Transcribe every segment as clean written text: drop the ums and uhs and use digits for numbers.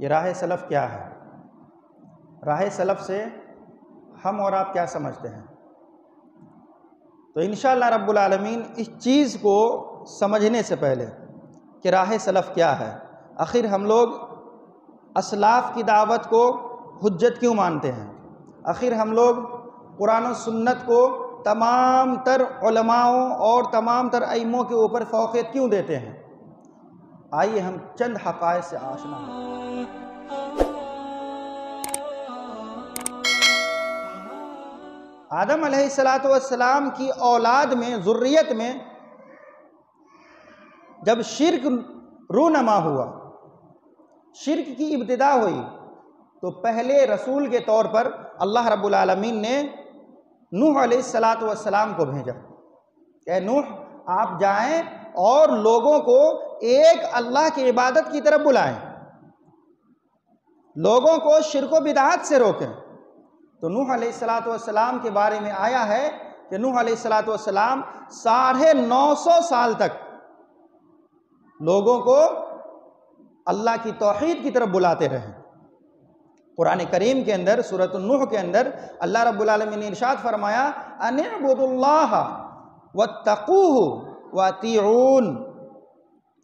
یہ راہ سلف کیا ہے؟ راہ سلف سے ہم اور آپ کیا سمجھتے ہیں؟ تو انشاءاللہ رب العالمین اس چیز کو سمجھنے سے پہلے کہ راہ سلف کیا ہے، آخر ہم لوگ اسلاف کی دعوت کو حجت کیوں مانتے ہیں، آخر ہم لوگ قرآن و سنت کو تمام تر علماؤں اور تمام تر ائموں کے اوپر فوقیت کیوں دیتے ہیں، آئیے ہم چند حقائق سے آشنا ہوں۔ آدم علیہ السلام کی اولاد میں، ذریت میں جب شرک رونما ہوا، شرک کی ابتدا ہوئی، تو پہلے رسول کے طور پر اللہ رب العالمین نے نوح علیہ السلام کو بھیجا کہ نوح آپ جائیں اور لوگوں کو ایک اللہ کی عبادت کی طرف بلائیں، لوگوں کو شرک و بدعات سے روکیں۔ تو نوح علیہ السلام کے بارے میں آیا ہے کہ نوح علیہ السلام 950 سال تک لوگوں کو اللہ کی توحید کی طرف بلاتے رہے۔ قرآن کریم کے اندر سورۃ النوح کے اندر اللہ رب العالمین نے ارشاد فرمایا ان اعبدوا اللہ واتقوہ واطیعون،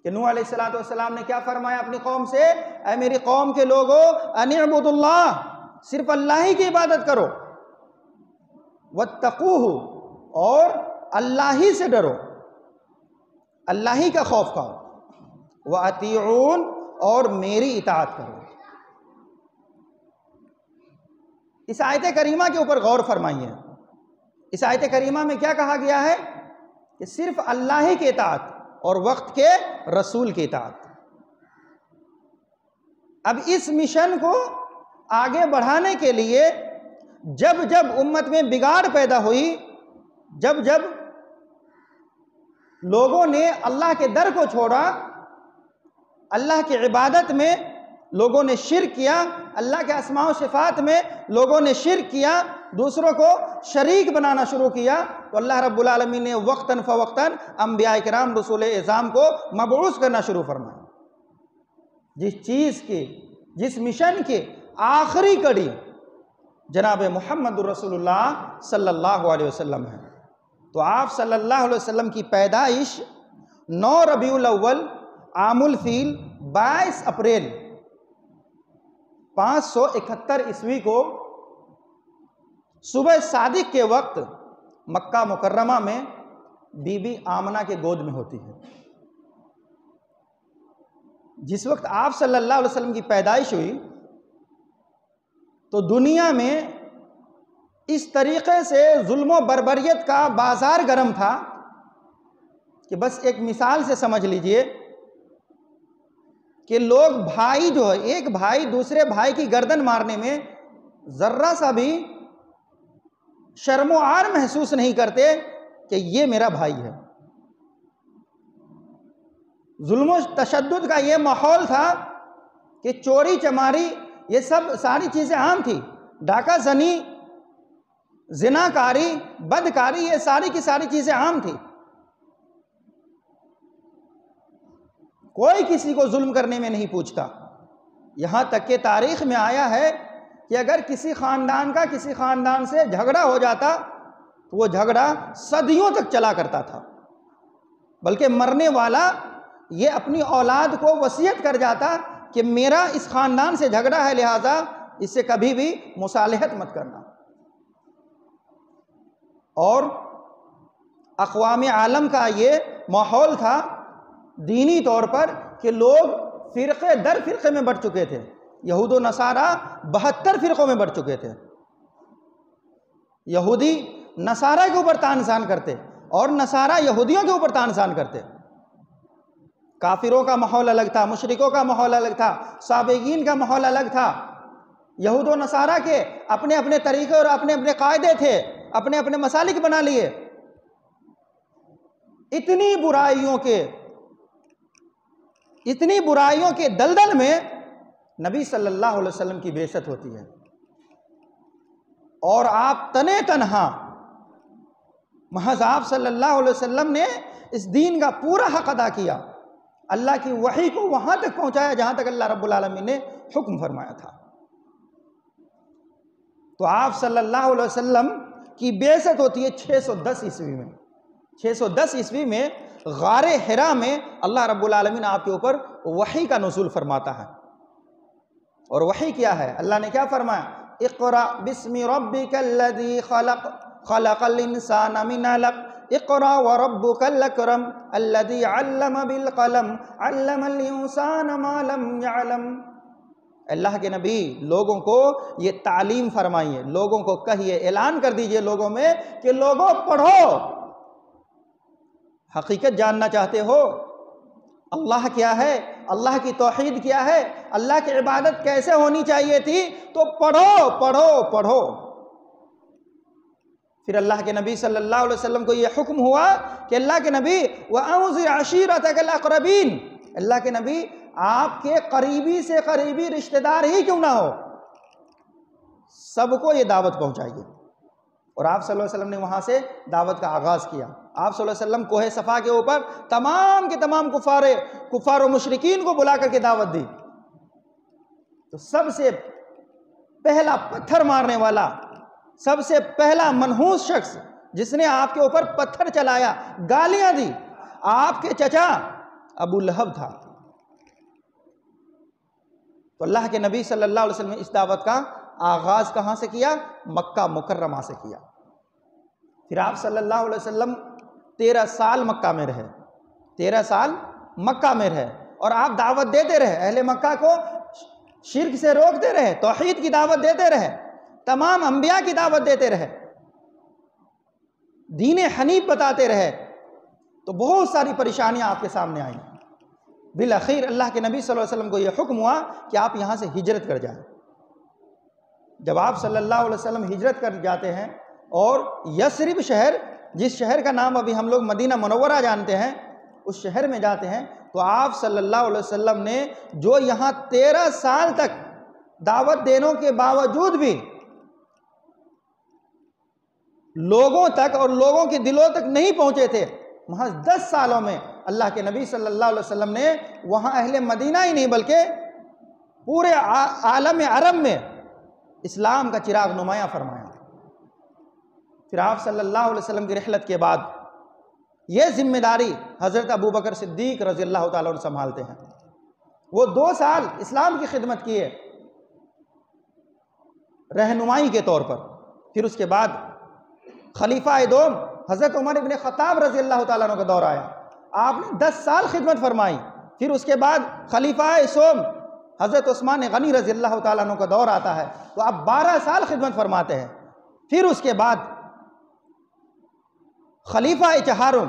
کہ نوح علیہ السلام نے کیا فرمایا اپنی قوم سے؟ اے میری قوم کے لوگو، ان اعبدوا اللہ، صرف اللہ ہی کی عبادت کرو، واتقوہ، اور اللہ ہی سے ڈرو، اللہ ہی کا خوف کھاؤ، واطیعون، اور میری اطاعت کرو۔ اس آیت کریمہ کے اوپر غور فرمائیے۔ اس آیت کریمہ میں کیا کہا گیا ہے؟ کہ صرف اللہ ہی کی اطاعت اور وقت کے رسول کی اطاعت۔ اب اس مشن کو آگے بڑھانے کے لیے جب جب امت میں بگاڑ پیدا ہوئی، جب جب لوگوں نے اللہ کے در کو چھوڑا، اللہ کی عبادت میں لوگوں نے شرک کیا، اللہ کے اسماء و صفات میں لوگوں نے شرک کیا، دوسروں کو شریک بنانا شروع کیا، تو اللہ رب العالمین نے وقتاً فوقتاً انبیاء کرام رسول اعظام کو مبعوث کرنا شروع فرمایا۔ جس چیز کی، جس مشن کی آخری کڑی جناب محمد رسول اللہ صلی اللہ علیہ وسلم ہے۔ تو آپ صلی اللہ علیہ وسلم کی پیدائش 9 ربیع الاول عام الفیل 22 اپریل 571 عیسوی کو صبح صادق کے وقت مکہ مکرمہ میں بی بی آمنہ کے گود میں ہوتی ہے۔ جس وقت آپ صلی اللہ علیہ وسلم کی پیدائش ہوئی تو دنیا میں اس طریقے سے ظلم و بربریت کا بازار گرم تھا کہ بس ایک مثال سے سمجھ لیجئے کہ لوگ بھائی جو ہے، ایک بھائی دوسرے بھائی کی گردن مارنے میں ذرہ سا بھی شرم و عار محسوس نہیں کرتے کہ یہ میرا بھائی ہے۔ ظلم و تشدد کا یہ ماحول تھا کہ چوری چماری یہ سب ساری چیزیں عام تھی، ڈاکہ زنی، زناکاری، بدکاری، یہ ساری کی ساری چیزیں عام تھی۔ کوئی کسی کو ظلم کرنے میں نہیں پوچھتا، یہاں تک کہ تاریخ میں آیا ہے کہ اگر کسی خاندان کا کسی خاندان سے جھگڑا ہو جاتا تو وہ جھگڑا صدیوں تک چلا کرتا تھا، بلکہ مرنے والا یہ اپنی اولاد کو وصیت کر جاتا کہ میرا اس خاندان سے جھگڑا ہے، لہذا اس سے کبھی بھی مصالحت مت کرنا۔ اور اقوام عالم کا یہ ماحول تھا دینی طور پر کہ لوگ فرقے در فرقے میں بٹ چکے تھے، یہود و نصارہ 72 فرقوں میں بٹ چکے تھے۔ یہودی نصارہ کے اوپر تانسان کرتے اور نصارہ یہودیوں کے اوپر تانسان کرتے۔ کافروں کا ماحول الگ تھا، مشرکوں کا ماحول الگ تھا، سابقین کا ماحول الگ تھا۔ یہود و نصارہ کے اپنے اپنے طریقے اور اپنے اپنے قاعدے تھے، اپنے اپنے مسالک بنا لیے۔ اتنی برائیوں کے دلدل میں نبی صلی اللہ علیہ وسلم کی بعثت ہوتی ہے، اور آپ تنے تنہا، محض آپ صلی اللہ علیہ وسلم نے اس دین کا پورا حق ادا کیا، اللہ کی وحی کو وہاں تک پہنچایا جہاں تک اللہ رب العالمین نے حکم فرمایا تھا۔ تو آپ صلی اللہ علیہ وسلم کی بعثت ہوتی ہے 610 عیسوی میں۔ 610 عیسوی میں غار حرا میں اللہ رب العالمین آپ کے اوپر وحی کا نزول فرماتا ہے۔ اور وحی کیا ہے؟ اللہ نے کیا فرمایا؟ اقرأ بسم ربک الذی خلق خلق الانسان من علق اقرأ وربک الاکرم الذی علم بالقلم علم الانسان ما لم يعلم۔ اللہ کے نبی لوگوں کو یہ تعلیم فرمائیے، لوگوں کو کہیے، اعلان کر دیجئے لوگوں میں کہ لوگوں پڑھو۔ حقیقت جاننا چاہتے ہو اللہ کیا ہے، اللہ کی توحید کیا ہے، اللہ کی عبادت کیسے ہونی چاہیے تھی، تو پڑھو پڑھو پڑھو۔ پھر اللہ کے نبی صلی اللہ علیہ وسلم کو یہ حکم ہوا کہ اللہ کے نبی وَأَنذِرْ عَشِيرَتَكَ الْأَقْرَبِينَ، اللہ کے نبی آپ کے قریبی سے قریبی رشتہ دار ہی کیوں نہ ہو، سب کو یہ دعوت پہنچائیے۔ اور آپ صلی اللہ علیہ وسلم نے وہاں سے دعوت کا آغاز کیا۔ آپ صلی اللہ علیہ وسلم کوہ صفا کے اوپر تمام کے تمام کفار و مشرکین کو بلا کر کے دعوت دی۔ تو سب سے پہلا پتھر مارنے والا، سب سے پہلا منحوس شخص جس نے آپ کے اوپر پتھر چلایا، گالیاں دی، آپ کے چچا ابو لہب تھا۔ تو اللہ کے نبی صلی اللہ علیہ وسلم نے اس دعوت کا آغاز کہاں سے کیا؟ مکہ مکرمہ سے کیا۔ پھر آپ صلی اللہ علیہ وسلم 13 سال مکہ میں رہے، 13 سال مکہ میں رہے، اور آپ دعوت دیتے رہے، اہل مکہ کو شرک سے روکتے رہے، توحید کی دعوت دیتے رہے، تمام انبیاء کی دعوت دیتے رہے، دین حنیف بتاتے رہے۔ تو بہت ساری پریشانیاں آپ کے سامنے آئیں۔ بالآخر اللہ کے نبی صلی اللہ علیہ وسلم کو یہ حکم ہوا کہ آپ یہاں سے ہجرت کر جائیں۔ جب آپ صلی اللہ علیہ وسلم ہجرت کر جاتے ہیں اور یثرب شہر، جس شہر کا نام ابھی ہم لوگ مدینہ منورہ جانتے ہیں، اس شہر میں جاتے ہیں، تو آپ صلی اللہ علیہ وسلم نے جو یہاں 13 سال تک دعوت دینے کے باوجود بھی لوگوں تک اور لوگوں کے دلوں تک نہیں پہنچے تھے، محض 10 سالوں میں اللہ کے نبی صلی اللہ علیہ وسلم نے وہاں اہل مدینہ ہی نہیں بلکہ پورے عالم عرب میں اسلام کا چراغ نمایاں فرمایا۔ پھر آپ صلی اللہ علیہ وسلم کی رحلت کے بعد یہ ذمہ داری حضرت ابوبکر صدیق رضی اللہ تعالیٰ عنہ سنبھالتے ہیں۔ وہ 2 سال اسلام کی خدمت کیے رہنمائی کے طور پر۔ پھر اس کے بعد خلیفہ دوم حضرت عمر ابن خطاب رضی اللہ تعالیٰ عنہ کا دور آیا، آپ نے 10 سال خدمت فرمائی۔ پھر اس کے بعد خلیفہ سوم حضرت عثمان غنی رضی اللہ تعالیٰ عنہ کا دور آتا ہے، تو آپ 12 سال خدمت فرماتے ہیں۔ پھر اس کے بعد خلیفہ چہارم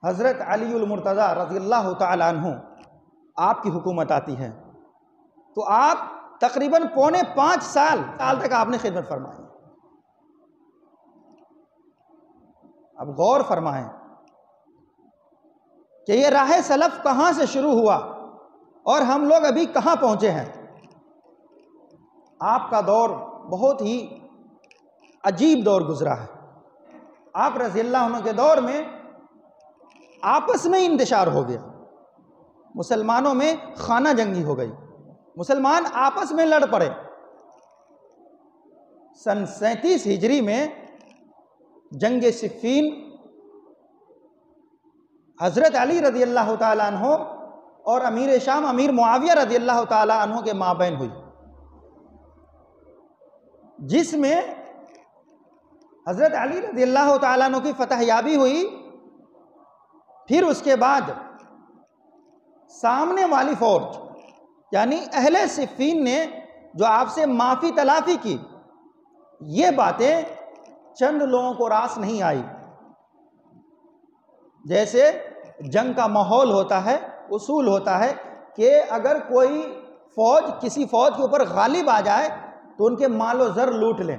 حضرت علی المرتضیٰ رضی اللہ تعالیٰ عنہ، آپ کی حکومت آتی ہے، تو آپ تقریباً 4.25 سال تک آپ نے خدمت فرمائی۔ اب غور فرمائیں کہ یہ راہ سلف کہاں سے شروع ہوا اور ہم لوگ ابھی کہاں پہنچے ہیں۔ آپ کا دور بہت ہی عجیب دور گزرا ہے۔ آپ رضی اللہ عنہ کے دور میں آپس میں انتشار ہو گیا، مسلمانوں میں خانہ جنگی ہو گئی، مسلمان آپس میں لڑ پڑے۔ سن 37 ہجری میں جنگ صفین حضرت علی رضی اللہ تعالیٰ عنہ اور امیر شام امیر معاویہ رضی اللہ تعالیٰ عنہ کے مابین ہوئی، جس میں حضرت علی رضی اللہ تعالیٰ عنہ کی فتح یابی ہوئی۔ پھر اس کے بعد سامنے والی فوج یعنی اہل صفین نے جو آپ سے معافی تلافی کی، یہ باتیں چند لوگوں کو راس نہیں آئی۔ جیسے جنگ کا ماحول ہوتا ہے، اصول ہوتا ہے کہ اگر کوئی فوج کسی فوج کے اوپر غالب آ جائے تو ان کے مال و زر لوٹ لیں،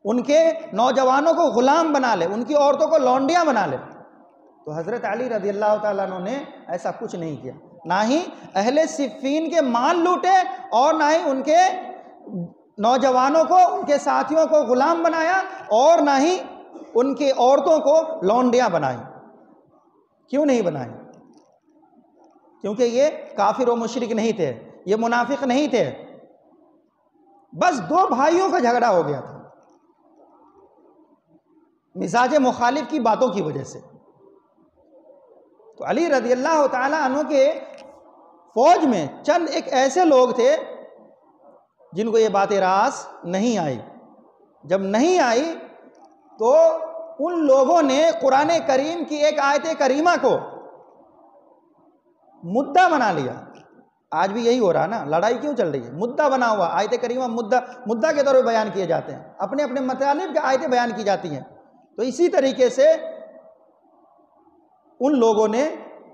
ان کے نوجوانوں کو غلام بنا لے، ان کی عورتوں کو لونڈیاں بنا لے۔ تو حضرت علی رضی اللہ تعالیٰ عنہ نے ایسا کچھ نہیں کیا، نہ ہی اہل صفین کے مال لوٹے اور نہ ہی ان کے نوجوانوں کو، ان کے ساتھیوں کو غلام بنایا اور نہ ہی ان کی عورتوں کو لونڈیاں بنائی۔ کیوں نہیں بنائے؟ کیونکہ یہ کافر و مشرک نہیں تھے، یہ منافق نہیں تھے، بس دو بھائیوں کا جھگڑا ہو گیا تھا مزاج مخالف کی باتوں کی وجہ سے۔ تو علی رضی اللہ تعالیٰ عنہ کے فوج میں چند ایک ایسے لوگ تھے جن کو یہ باتیں راس نہیں آئی۔ جب نہیں آئی تو ان لوگوں نے قرآن کریم کی ایک آیت کریمہ کو مدعا بنا لیا۔ آج بھی یہی ہو رہا نا، لڑائی کیوں چل رہی ہے؟ مدعا بنا ہوا، آیت کریمہ مدعا کے طور پہ بیان کیے جاتے ہیں، اپنے اپنے مطالب کے آیتیں بیان کی جاتی ہیں۔ تو اسی طریقے سے ان لوگوں نے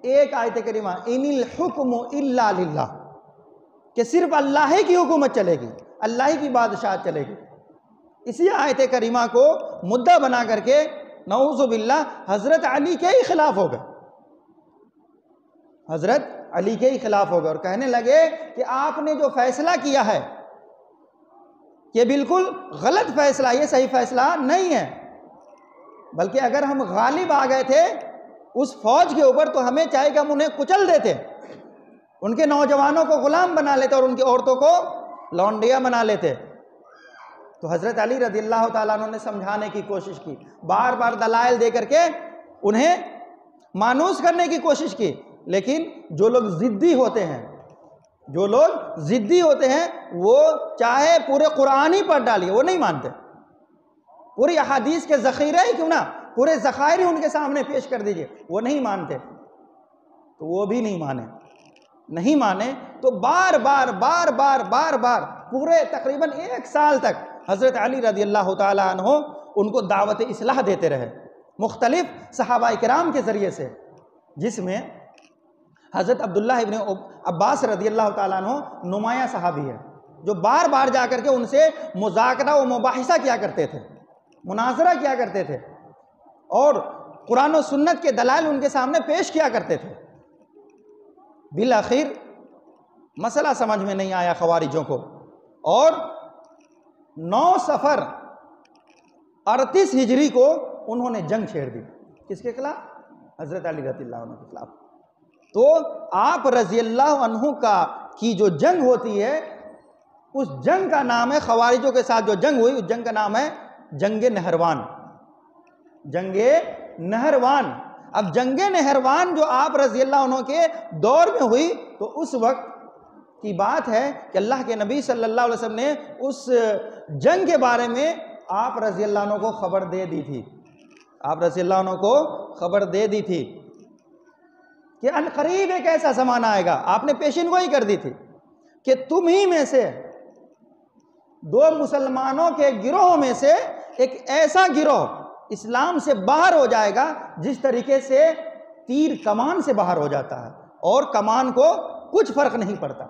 ایک آیت کریمہ ان الحکم الا للہ، کہ صرف اللہ ہی کی حکومت چلے گی، اللہ ہی کی بادشاہت چلے گی، اسی آیت کریمہ کو مدعا بنا کر کے نعوذ باللہ حضرت علی کے ہی خلاف ہو گئے، حضرت علی کے ہی خلاف ہو گئے، اور کہنے لگے کہ آپ نے جو فیصلہ کیا ہے یہ بالکل غلط فیصلہ، یہ صحیح فیصلہ نہیں ہے، بلکہ اگر ہم غالب آ گئے تھے اس فوج کے اوپر تو ہمیں چاہے کہ ہم انہیں کچل دیتے، ان کے نوجوانوں کو غلام بنا لیتے اور ان کی عورتوں کو لونڈیاں بنا لیتے۔ تو حضرت علی رضی اللہ تعالیٰ عنہ نے سمجھانے کی کوشش کی، بار بار دلائل دے کر کے انہیں مانوس کرنے کی کوشش کی، لیکن جو لوگ ضدی ہوتے ہیں وہ چاہے پورے قرآن ہی پڑھ ڈالیے وہ نہیں مانتے، پوری احادیث کے ذخیرے ہی کیوں نہ، پورے ذخائر ہی ان کے سامنے پیش کر دیجئے، وہ نہیں مانتے۔ تو وہ بھی نہیں مانے تو بار بار پورے تقریباً 1 سال تک حضرت علی رضی اللہ تعالیٰ عنہ ان کو دعوت اصلاح دیتے رہے مختلف صحابہ کرام کے ذریعے سے، جس میں حضرت عبداللہ ابن عباس رضی اللہ تعالیٰ عنہ نمایاں صحابی ہے، جو بار بار جا کر کے ان سے مذاکرہ و مباحثہ کیا کرتے تھے، مناظرہ کیا کرتے تھے، اور قرآن و سنت کے دلائل ان کے سامنے پیش کیا کرتے تھے۔ بالآخر مسئلہ سمجھ میں نہیں آیا خوارجوں کو، اور 9 صفر 38 ہجری کو انہوں نے جنگ چھیڑ دی۔ کس کے خلاف؟ حضرت علی رضی اللہ عنہ کے خلاف۔ تو آپ رضی اللہ عنہ کی جو جنگ ہوتی ہے، اس جنگ کا نام ہے، خوارجوں کے ساتھ جو جنگ ہوئی اس جنگ کا نام ہے جنگ نہروان۔ جنگ نہروان۔ اب جنگ نہروان جو آپ رضی اللہ عنہ کے دور میں ہوئی، تو اس وقت کی بات ہے کہ اللہ کے نبی صلی اللہ علیہ وسلم نے اس جنگ کے بارے میں آپ رضی اللہ عنہ کو خبر دے دی تھی، آپ رضی اللہ عنہ کو خبر دے دی تھی کہ عنقریب ایک ایسا زمانہ آئے گا، آپ نے پیشین گوئی کر دی تھی کہ تم ہی میں سے 2 مسلمانوں کے گروہ میں سے ایک ایسا گروہ اسلام سے باہر ہو جائے گا جس طریقے سے تیر کمان سے باہر ہو جاتا ہے اور کمان کو کچھ فرق نہیں پڑتا۔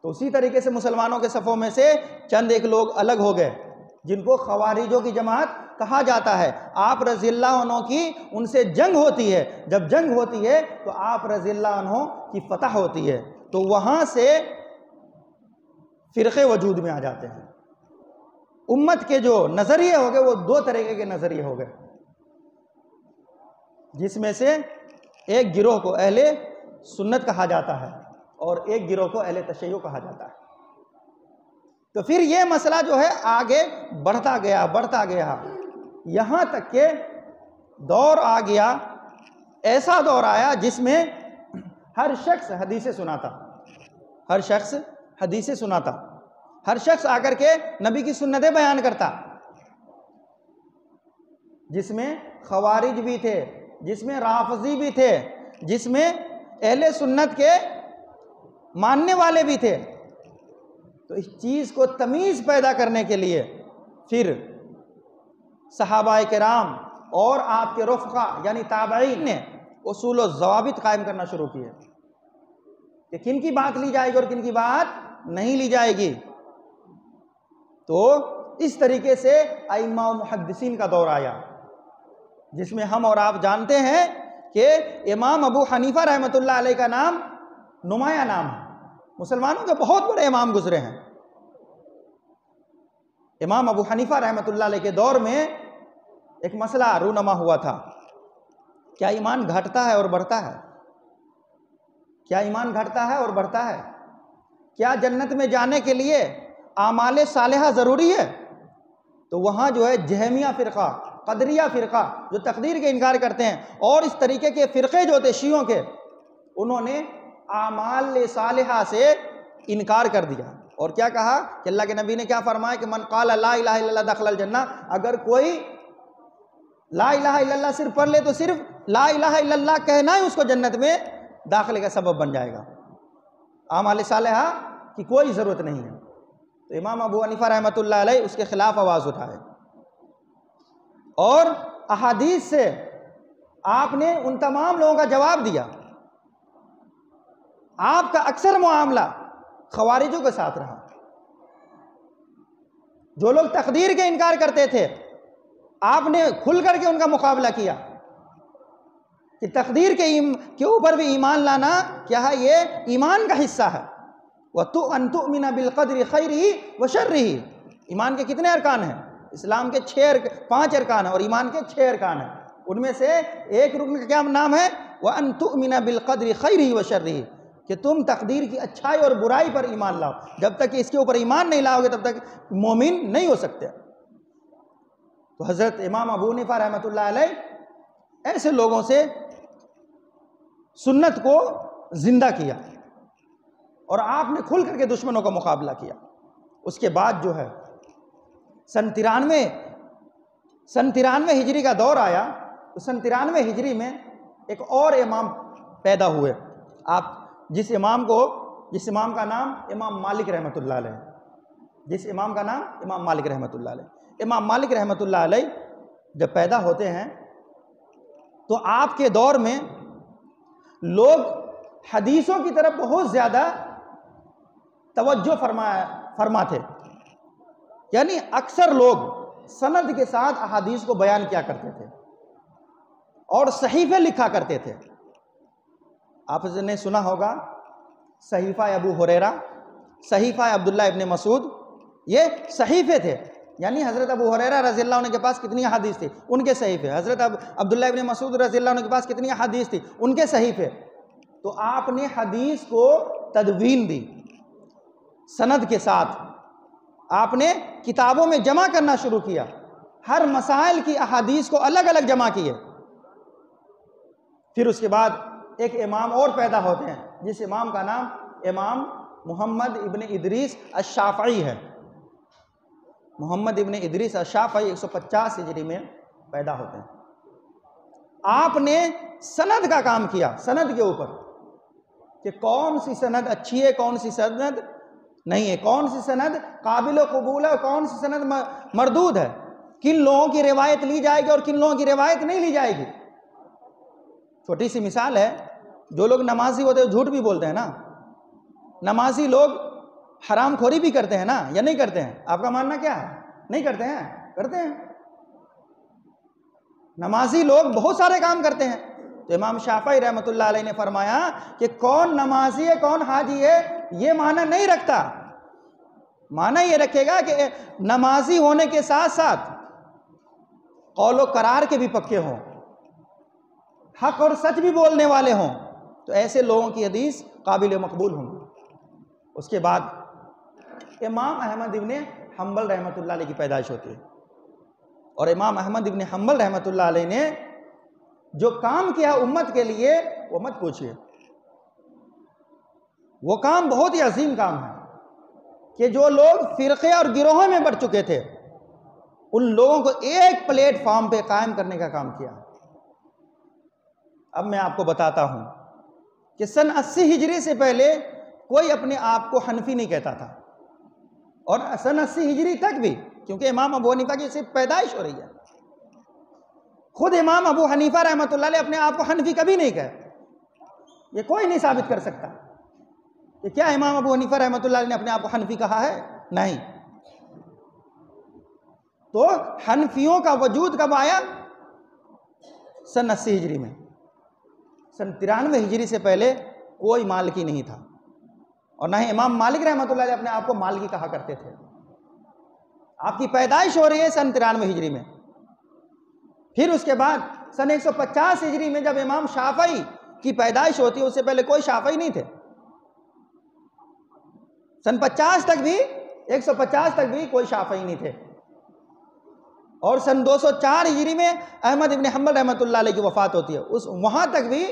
تو اسی طریقے سے مسلمانوں کے صفوں میں سے چند ایک لوگ الگ ہو گئے جن کو خوارجوں کی جماعت کہا جاتا ہے۔ آپ رضی اللہ عنہ کی ان سے جنگ ہوتی ہے، جب جنگ ہوتی ہے تو آپ رضی اللہ عنہ کی فتح ہوتی ہے، تو وہاں سے فرقے وجود میں آ جاتے ہیں۔ امت کے جو نظریے ہو گئے وہ 2 طریقے کے نظریے ہو گئے، جس میں سے ایک گروہ کو اہل سنت کہا جاتا ہے اور ایک گروہ کو اہل تشیع کہا جاتا ہے۔ تو پھر یہ مسئلہ جو ہے آگے بڑھتا گیا یہاں تک کہ دور آ گیا، ایسا دور آیا جس میں ہر شخص حدیثیں سناتا، ہر شخص آ کر کے نبی کی سنتیں بیان کرتا، جس میں خوارج بھی تھے، جس میں رافضی بھی تھے، جس میں اہل سنت کے ماننے والے بھی تھے۔ تو اس چیز کو تمیز پیدا کرنے کے لیے پھر صحابہ کرام اور آپ کے رفقا یعنی تابعین نے اصول و ضوابط قائم کرنا شروع کیے کہ کن کی بات لی جائے گی اور کن کی بات نہیں لی جائے گی۔ تو اس طریقے سے ائمہ و محدثین کا دور آیا، جس میں ہم اور آپ جانتے ہیں کہ امام ابو حنیفہ رحمۃ اللہ علیہ کا نام نمایاں نام ہے، مسلمانوں کے بہت بڑے امام گزرے ہیں۔ امام ابو حنیفہ رحمۃ اللہ علیہ کے دور میں ایک مسئلہ رونما ہوا تھا، کیا ایمان گھٹتا ہے اور بڑھتا ہے؟ کیا ایمان گھٹتا ہے اور بڑھتا ہے؟ کیا جنت میں جانے کے لیے اعمال صالحہ ضروری ہے؟ تو وہاں جو ہے جہمیہ فرقہ، قدریہ فرقہ جو تقدیر کے انکار کرتے ہیں، اور اس طریقے کے فرقے جو تھے شیعوں کے، انہوں نے اعمال صالحہ سے انکار کر دیا، اور کیا کہا کہ اللہ کے نبی نے کیا فرمایا کہ من قال لا الہ الا اللہ دخل الجنہ، اگر کوئی لا الہ الا اللہ صرف پڑھ لے تو صرف لا الہ الا اللہ کہنا ہی اس کو جنت میں داخلے کا سبب بن جائے گا، اعمال صالحہ کی کوئی ضرورت نہیں ہے۔ تو امام ابو حنیفہ رحمۃ اللہ علیہ اس کے خلاف آواز اٹھائے، اور احادیث سے آپ نے ان تمام لوگوں کا جواب دیا۔ آپ کا اکثر معاملہ خوارجوں کے ساتھ رہا، جو لوگ تقدیر کے انکار کرتے تھے آپ نے کھل کر کے ان کا مقابلہ کیا کہ تقدیر کے اوپر بھی ایمان لانا کیا ہے، یہ ایمان کا حصہ ہے۔ وَأَن تُؤْمِنَ بِالْقَدْرِ خَيْرِهِ وَشَرِّهِ، ایمان کے کتنے ارکان ہیں؟ اسلام کے 5 ارکان ہیں، اور ایمان کے 6 ارکان ہیں۔ ان میں سے ایک رکن کا کیا نام ہے؟ وَأَن تُؤْمِنَ بِالْقَدْرِ خَيْرِهِ وَشَرِّهِ، کہ تم تقدیر کی اچھائی اور برائی پر ایمان لاؤ۔ جب تک کہ اس کے اوپر ایمان نہیں لاؤ گے تب تک مومن نہیں ہو سکتے۔ تو حضرت امام ابو حنیفہ رحمۃ اللہ علیہ ایسے لوگوں سے سنت کو زندہ کیا، اور آپ نے کھل کر کے دشمنوں کا مقابلہ کیا۔ اس کے بعد جو ہے سن 93 ہجری کا دور آیا، تو سن 93 ہجری میں ایک اور امام پیدا ہوئے، آپ جس امام کا نام امام مالک رحمۃ اللہ علیہ، جس امام کا نام امام مالک رحمۃ اللہ علیہ۔ امام مالک رحمۃ اللہ علیہ جب پیدا ہوتے ہیں تو آپ کے دور میں لوگ حدیثوں کی طرف بہت زیادہ توجہ فرما تھے، یعنی اکثر لوگ سند کے ساتھ احادیث کو بیان کیا کرتے تھے اور صحیفے لکھا کرتے تھے۔ آپ نے سنا ہوگا صحیفہ ابو ہریرہ، صحیفہ عبداللہ ابن مسعود، یہ صحیفے تھے، یعنی حضرت ابو ہریرہ رضی اللہ عنہ کے پاس کتنی احادیث تھی، ان کے صحیفے۔ حضرت عبداللہ ابن مسعود رضی اللہ عنہ کے پاس کتنی احادیث تھی، ان کے صحیفے۔ تو آپ نے حدیث کو تدوین دی سند کے ساتھ، آپ نے کتابوں میں جمع کرنا شروع کیا، ہر مسائل کی احادیث کو الگ الگ جمع کیے۔ پھر اس کے بعد ایک امام اور پیدا ہوتے ہیں، جس امام کا نام امام محمد ابن ادریس الشافعی ہے۔ محمد ابن ادریس الشافعی 150 ہجری میں پیدا ہوتے ہیں۔ آپ نے سند کا کام کیا، سند کے اوپر، کہ کون سی سند اچھی ہے، کون سی سند نہیں ہے، کون سی سند قابل و قبول ہے اور کون سی سند مردود ہے، کن لوگوں کی روایت لی جائے گی اور کن لوگوں کی روایت نہیں لی جائے گی۔ چھوٹی سی مثال ہے، جو لوگ نمازی ہوتے ہیں جھوٹ بھی بولتے ہیں نا، نمازی لوگ حرام خوری بھی کرتے ہیں نا، یا نہیں کرتے ہیں؟ آپ کا ماننا کیا ہے؟ نہیں کرتے ہیں؟ کرتے ہیں۔ نمازی لوگ بہت سارے کام کرتے ہیں۔ تو امام شافعی رحمۃ اللہ علیہ نے فرمایا کہ کون نمازی ہے کون حاجی ہے یہ معنی نہیں رکھتا، معنی یہ رکھے گا کہ نمازی ہونے کے ساتھ ساتھ قول و قرار کے بھی پکے ہوں، حق اور سچ بھی بولنے والے ہوں، تو ایسے لوگوں کی حدیث قابل مقبول ہوں گی۔ اس کے بعد امام احمد ابن حنبل رحمۃ اللہ علیہ کی پیدائش ہوتی ہے، اور امام احمد ابن حنبل رحمۃ اللہ علیہ نے جو کام کیا امت کے لیے وہ مت پوچھئے، وہ کام بہت ہی عظیم کام ہے، کہ جو لوگ فرقے اور گروہوں میں بڑھ چکے تھے ان لوگوں کو ایک پلیٹ فارم پہ قائم کرنے کا کام کیا۔ اب میں آپ کو بتاتا ہوں کہ سن 80 ہجری سے پہلے کوئی اپنے آپ کو حنفی نہیں کہتا تھا، اور سن 80 ہجری تک بھی، کیونکہ امام ابو حنیفہ کی صرف پیدائش ہو رہی ہے، خود امام ابو حنیفہ رحمۃ اللہ علیہ اپنے آپ کو حنفی کبھی نہیں کہے، یہ کوئی نہیں ثابت کر سکتا کہ کیا امام ابو حنیفہ رحمۃ اللہ علیہ نے اپنے آپ کو حنفی کہا ہے، نہیں۔ تو حنفیوں کا وجود کب آیا؟ سن 80 ہجری میں۔ سن 93 ہجری سے پہلے کوئی مالکی نہیں تھا، اور نہ ہی امام مالک رحمۃ اللہ علیہ اپنے آپ کو مالکی کہا کرتے تھے۔ آپ کی پیدائش ہو رہی ہے سن 93 ہجری میں۔ پھر اس کے بعد سن 150 ہجری میں جب امام شافعی کی پیدائش ہوتی ہے، اس سے پہلے کوئی شافعی نہیں تھے. سن 50 تک بھی 150 تک بھی کوئی شافعی نہیں تھے. اور سن 204 ہجری میں احمد ابن حنبل رحمۃ اللہ علیہ کی وفات ہوتی ہے. وہاں تک بھی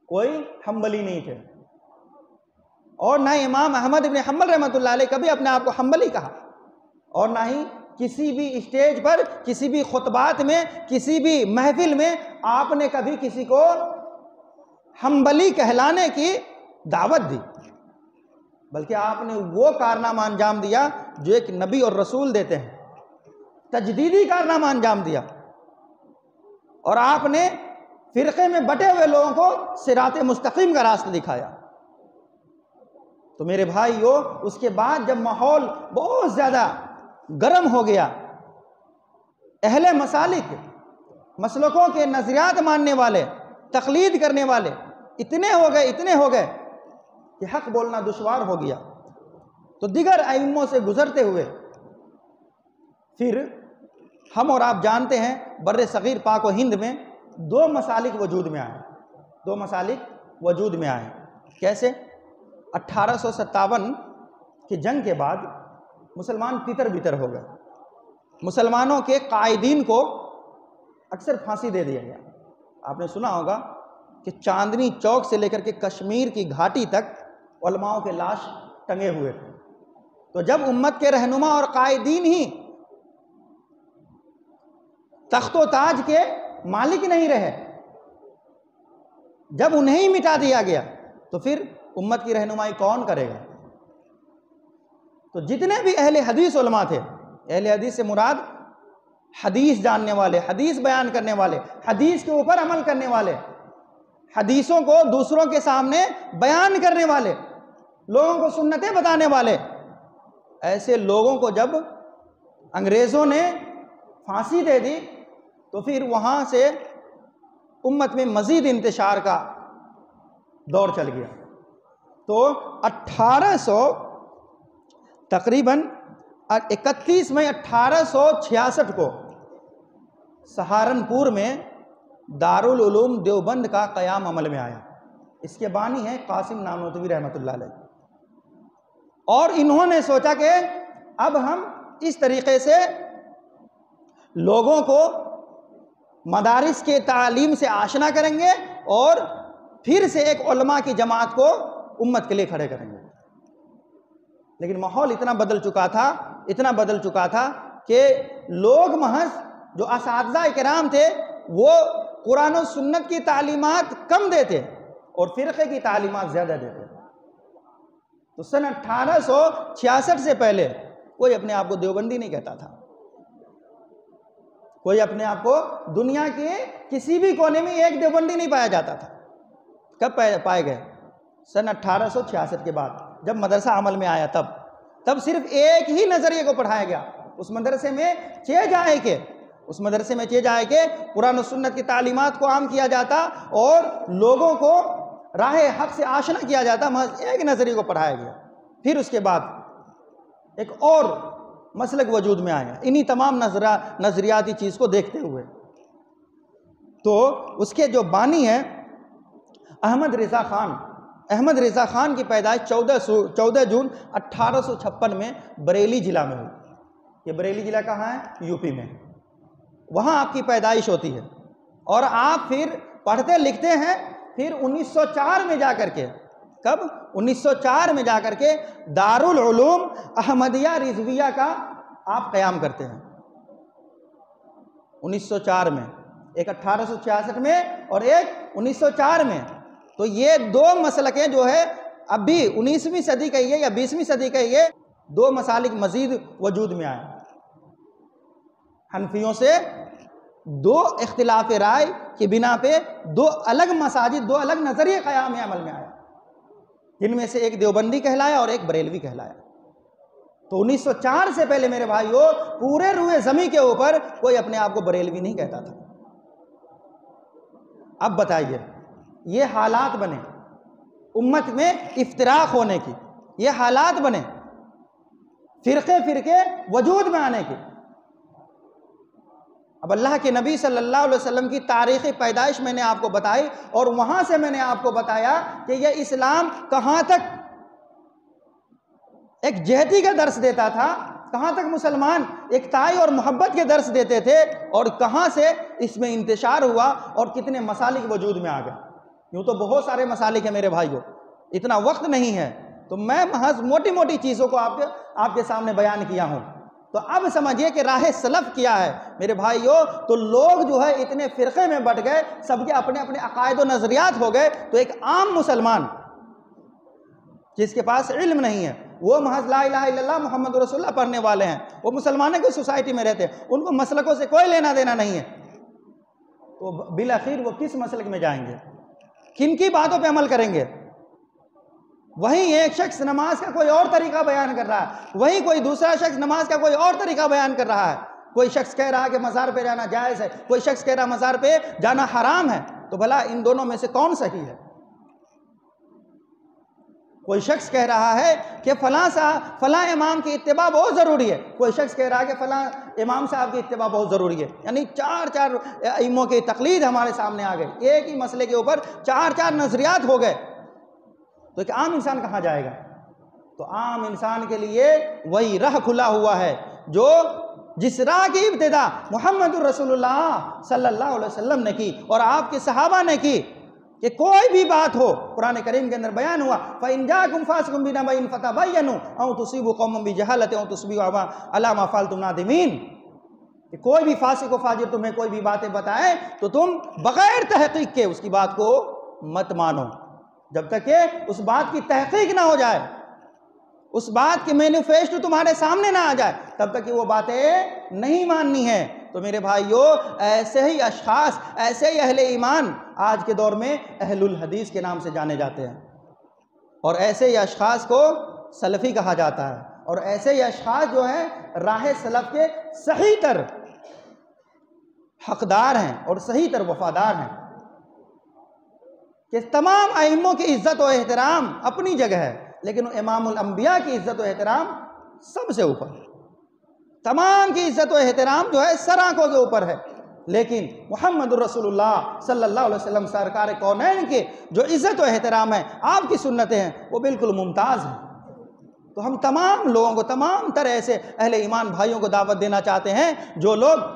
کوئی حنبلی نہیں تھے. اور نہ امام احمد ابن حنبل رحمۃ اللہ علیہ کبھی اپنے آپ کو حنبلی کہا، اور نہ ہی کسی بھی اسٹیج پر، کسی بھی خطبات میں، کسی بھی محفل میں آپ نے کبھی کسی کو حنبلی کہلانے کی دعوت دی، بلکہ آپ نے وہ کارنامہ انجام دیا جو ایک نبی اور رسول دیتے ہیں، تجدیدی کارنامہ انجام دیا. اور آپ نے فرقے میں بٹے ہوئے لوگوں کو صراط مستقیم کا راستہ دکھایا. تو میرے بھائیو، اس کے بعد جب ماحول بہت زیادہ گرم ہو گیا، اہل مسالک، مسلکوں کے نظریات ماننے والے، تقلید کرنے والے اتنے ہو گئے کہ حق بولنا دشوار ہو گیا. تو دیگر ائموں سے گزرتے ہوئے پھر ہم اور آپ جانتے ہیں بر صغیر پاک و ہند میں دو مسالک وجود میں آئے. کیسے؟ 1857 کی جنگ کے بعد مسلمان تتر بتر ہو گئے. مسلمانوں کے قائدین کو اکثر پھانسی دے دیا گیا. آپ نے سنا ہوگا کہ چاندنی چوک سے لے کر کے کشمیر کی گھاٹی تک علماؤں کے لاش ٹنگے ہوئے تھے. تو جب امت کے رہنما اور قائدین ہی تخت و تاج کے مالک نہیں رہے، جب انہیں مٹا دیا گیا، تو پھر امت کی رہنمائی کون کرے گا؟ تو جتنے بھی اہل حدیث علماء تھے، اہل حدیث سے مراد حدیث جاننے والے، حدیث بیان کرنے والے، حدیث کے اوپر عمل کرنے والے، حدیثوں کو دوسروں کے سامنے بیان کرنے والے، لوگوں کو سنتیں بتانے والے، ایسے لوگوں کو جب انگریزوں نے پھانسی دے دی تو پھر وہاں سے امت میں مزید انتشار کا دور چل گیا. تو 1800 تقریباً 31 مئی 1866 کو سہارنپور میں دارالعلوم دیوبند کا قیام عمل میں آیا. اس کے بانی ہیں قاسم نانوتوی رحمۃ اللہ علیہ. اور انہوں نے سوچا کہ اب ہم اس طریقے سے لوگوں کو مدارس کے تعلیم سے آشنا کریں گے اور پھر سے ایک علماء کی جماعت کو امت کے لیے کھڑے کریں گے. لیکن ماحول اتنا بدل چکا تھا کہ لوگ محض جو اساتذہ کرام تھے وہ قرآن و سنت کی تعلیمات کم دیتے اور فرقے کی تعلیمات زیادہ دیتے. تو سن 1866 سے پہلے کوئی اپنے آپ کو دیوبندی نہیں کہتا تھا. کوئی اپنے آپ کو دنیا کے کسی بھی کونے میں ایک دیوبندی نہیں پایا جاتا تھا. کب پائے گئے؟ سن 1866 کے بعد جب مدرسہ عمل میں آیا تب صرف ایک ہی نظریے کو پڑھایا گیا. اس مدرسے میں چہ جائے کہ قرآن و سنت کی تعلیمات کو عام کیا جاتا اور لوگوں کو راہ حق سے آشنا کیا جاتا. محض ایک نظریے کو پڑھایا گیا. پھر اس کے بعد ایک اور مسلک وجود میں آیا انہی تمام نظریاتی چیز کو دیکھتے ہوئے. تو اس کے جو بانی ہیں احمد رضا خان کی پیدائش 14 جون 1856 میں بریلی ضلع میں ہوئی. یہ بریلی ضلع کہاں ہے؟ یو پی میں. وہاں آپ کی پیدائش ہوتی ہے اور آپ پھر پڑھتے لکھتے ہیں. پھر 1904 میں جا کر کے 1904 میں جا کر کے دارالعلوم احمدیہ رضویہ کا آپ قیام کرتے ہیں. 1904 میں، ایک 1866 میں اور ایک 1904 میں. تو یہ دو مسلکیں جو ہے اب بھی 19ویں صدی کا یہ یا 20ویں صدی کا یہ دو مسالک مزید وجود میں آئے. حنفیوں سے دو اختلاف رائے کی بنا پہ دو الگ مساجد، دو الگ نظریے قیام عمل میں آیا، جن میں سے ایک دیوبندی کہلایا اور ایک بریلوی کہلایا. تو 1904 سے پہلے میرے بھائیو پورے روئے زمین کے اوپر کوئی اپنے آپ کو بریلوی نہیں کہتا تھا. اب بتائیے یہ حالات بنے امت میں افتراق ہونے کی، یہ حالات بنے فرقے وجود میں آنے کی. اب اللہ کے نبی صلی اللہ علیہ وسلم کی تاریخی پیدائش میں نے آپ کو بتائی، اور وہاں سے میں نے آپ کو بتایا کہ یہ اسلام کہاں تک ایک جہتی کا درس دیتا تھا، کہاں تک مسلمان ایکتائی اور محبت کے درس دیتے تھے، اور کہاں سے اس میں انتشار ہوا اور کتنے مسالک وجود میں آ گئے۔ یوں تو بہت سارے مسالک ہیں میرے بھائیوں، اتنا وقت نہیں ہے، تو میں محض موٹی موٹی چیزوں کو آپ کے سامنے بیان کیا ہوں۔ تو اب سمجھیے کہ راہ سلف کیا ہے میرے بھائیوں۔ تو لوگ جو ہے اتنے فرقے میں بٹ گئے، سب کے اپنے اپنے عقائد و نظریات ہو گئے، تو ایک عام مسلمان جس کے پاس علم نہیں ہے، وہ محض لا الہ الا اللہ محمد رسول اللہ پڑھنے والے ہیں، وہ مسلمانوں کی سوسائٹی میں رہتے ہیں، ان کو مسلکوں سے کوئی لینا دینا نہیں ہے، تو بالآخر وہ کس مسلک میں جائیں گے؟ کن کی باتوں پہ عمل کریں گے؟ وہیں ایک شخص نماز کا کوئی اور طریقہ بیان کر رہا ہے، وہیں کوئی دوسرا شخص نماز کا کوئی اور طریقہ بیان کر رہا ہے۔ کوئی شخص کہہ رہا ہے کہ مزار پہ جانا جائز ہے، کوئی شخص کہہ رہا ہے مزار پہ جانا حرام ہے، تو بھلا ان دونوں میں سے کون صحیح ہے؟ کوئی شخص کہہ رہا ہے کہ فلاں امام کی اتباع بہت ضروری ہے، کوئی شخص کہہ رہا ہے کہ فلاں امام صاحب کی اتباع بہت ضروری ہے، یعنی چار ائموں کی تقلید ہمارے سامنے آ گئی، ایک ہی مسئلے کے اوپر چار نظریات ہو گئے، تو ایک عام انسان کہاں جائے گا؟ تو عام انسان کے لیے وہی راہ کھلا ہوا ہے جو جس راہ کی ابتدا محمد الرسول اللہ صلی اللہ علیہ وسلم نے کی اور آپ کے صحابہ نے کی، کہ کوئی بھی بات ہو، قرآن کریم کے اندر بیان ہوا فَإِن جَاءَكُمْ فَاسِقٌ بِنَبَإٍ فَتَبَيَّنُوا أَن تُصِيبُوا قَوْمًا بِجَهَالَةٍ أَن تُصْبِحُوا عَلَىٰ مَا فَعَلْتُمْ نَادِمِينَ، کہ کوئی بھی فاسق و فاجر تمہیں کوئی بھی باتیں بتائیں تو تم بغیر تحقیق کے اس کی بات کو مت مانو، جب تک کہ اس بات کی تحقیق نہ ہو جائے، اس بات کی مینیفیسٹو تمہارے سامنے نہ آ جائے، تب تک کہ وہ باتیں نہیں ماننی ہیں۔ تو میرے بھائیوں، ایسے ہی اشخاص، ایسے ہی اہل ایمان آج کے دور میں اہل الحدیث کے نام سے جانے جاتے ہیں، اور ایسے ہی اشخاص کو سلفی کہا جاتا ہے، اور ایسے ہی اشخاص جو ہیں راہ سلف کے صحیح تر حقدار ہیں اور صحیح تر وفادار ہیں، کہ تمام ائموں کی عزت و احترام اپنی جگہ ہے، لیکن امام الانبیاء کی عزت و احترام سب سے اوپر ہے، تمام کی عزت و احترام جو ہے سر آنکھوں کے اوپر ہے، لیکن محمد الرسول اللہ صلی اللہ علیہ وسلم سرکار کونین کے جو عزت و احترام ہے، آپ کی سنتیں ہیں، وہ بالکل ممتاز ہیں۔ تو ہم تمام لوگوں کو، تمام طرح سے اہل ایمان بھائیوں کو دعوت دینا چاہتے ہیں، جو لوگ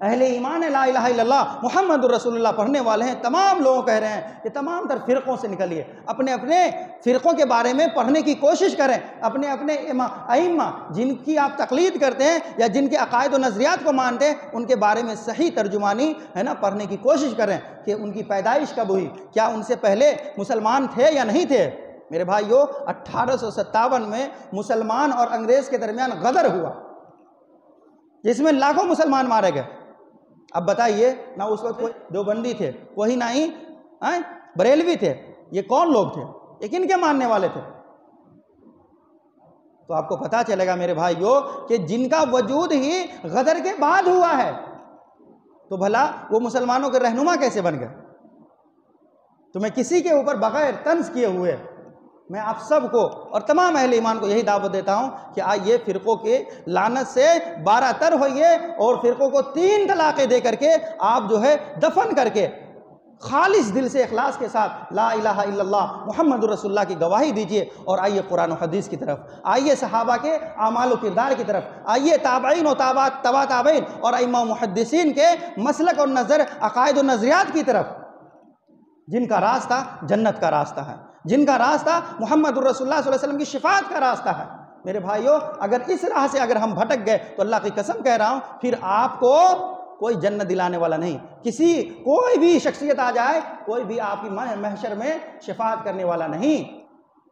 اہل ایمان لا الہ الا اللہ محمد الرسول اللہ پڑھنے والے ہیں، تمام لوگوں کہہ رہے ہیں کہ تمام تر فرقوں سے نکلیے، اپنے اپنے فرقوں کے بارے میں پڑھنے کی کوشش کریں، اپنے اپنے ائمہ جن کی آپ تقلید کرتے ہیں یا جن کے عقائد و نظریات کو مانتے ہیں، ان کے بارے میں صحیح ترجمانی ہے نا پڑھنے کی کوشش کریں، کہ ان کی پیدائش کب ہوئی، کیا ان سے پہلے مسلمان تھے یا نہیں تھے۔ میرے بھائیو، 1857 میں مسلمان اور انگریز کے درمیان غدر ہوا، جس میں لاکھوں مسلمان مارے گئے۔ اب بتائیے، نہ اس وقت کوئی دیوبندی تھے، کوئی نہ ہی بریلوی تھے، یہ کون لوگ تھے، یہ کن کے ماننے والے تھے؟ تو آپ کو پتہ چلے گا میرے بھائیو کہ جن کا وجود ہی غدر کے بعد ہوا ہے، تو بھلا وہ مسلمانوں کے رہنما کیسے بن گئے؟ تو میں کسی کے اوپر بغیر طنز کیے ہوئے میں آپ سب کو اور تمام اہل ایمان کو یہی دعوت دیتا ہوں کہ آئیے فرقوں کے لعنت سے بارہ تر ہوئیے، اور فرقوں کو 3 طلاقیں دے کر کے آپ جو ہے دفن کر کے خالص دل سے اخلاص کے ساتھ لا الہ الا اللہ محمد رسول اللہ کی گواہی دیجئے، اور آئیے قرآن و حدیث کی طرف، آئیے صحابہ کے اعمال و کردار کی طرف، آئیے تابعین و تبع تابعین اور ائمہ و محدثین کے مسلک اور نظر عقائد و نظریات کی طرف، جن کا راستہ جنت کا راستہ ہے، جن کا راستہ محمد الرسول اللہ صلی اللہ علیہ وسلم کی شفاعت کا راستہ ہے۔ میرے بھائیوں، اگر اس راہ سے اگر ہم بھٹک گئے تو اللہ کی قسم کہہ رہا ہوں، پھر آپ کو کوئی جنت دلانے والا نہیں، کوئی بھی شخصیت آ جائے، کوئی بھی آپ کی محشر میں شفاعت کرنے والا نہیں۔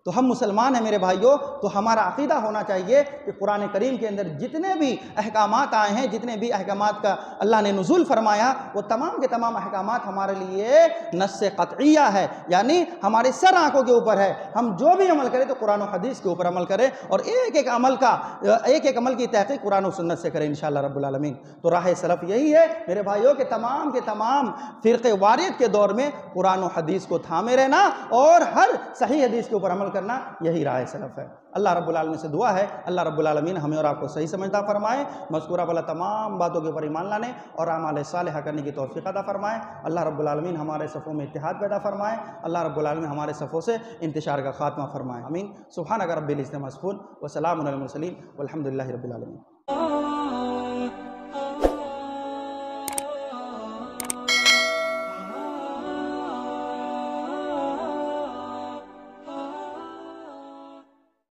تو ہم مسلمان ہیں میرے بھائیوں، تو ہمارا عقیدہ ہونا چاہیے کہ قرآن کریم کے اندر جتنے بھی احکامات آئے ہیں، جتنے بھی احکامات کا اللہ نے نزول فرمایا، وہ تمام کے تمام احکامات ہمارے لیے نص قطعیہ ہے، یعنی ہمارے سر آنکھوں کے اوپر ہے۔ ہم جو بھی عمل کریں تو قرآن و حدیث کے اوپر عمل کریں، اور ایک ایک عمل کی تحقیق قرآن و سنت سے کریں انشاءاللہ رب العالمین۔ تو راہ سلف یہی ہے میرے بھائیوں کہ تمام کے تمام فرقے واریت کے دور میں قرآن و حدیث کو تھامے رہنا، اور ہر صحیح حدیث کے اوپر عمل عمل کرنا، یہی راہ سلف ہے۔ اللہ رب العالمین سے دعا ہے اللہ رب العالمین ہمیں اور آپ کو صحیح سمجھدار فرمائے، مذکورہ والا تمام باتوں کے اوپر ایمان لانے اور اعمال صالحہ کرنے کی توفیق عطا فرمائے۔ اللہ رب العالمین ہمارے صفوں میں اتحاد پیدا فرمائے، اللہ رب العالمین ہمارے صفوں سے انتشار کا خاتمہ فرمائے، آمین۔ سبحانک رب العزت عما یصفون وسلام علی المرسلین والحمد للہ رب العالمین۔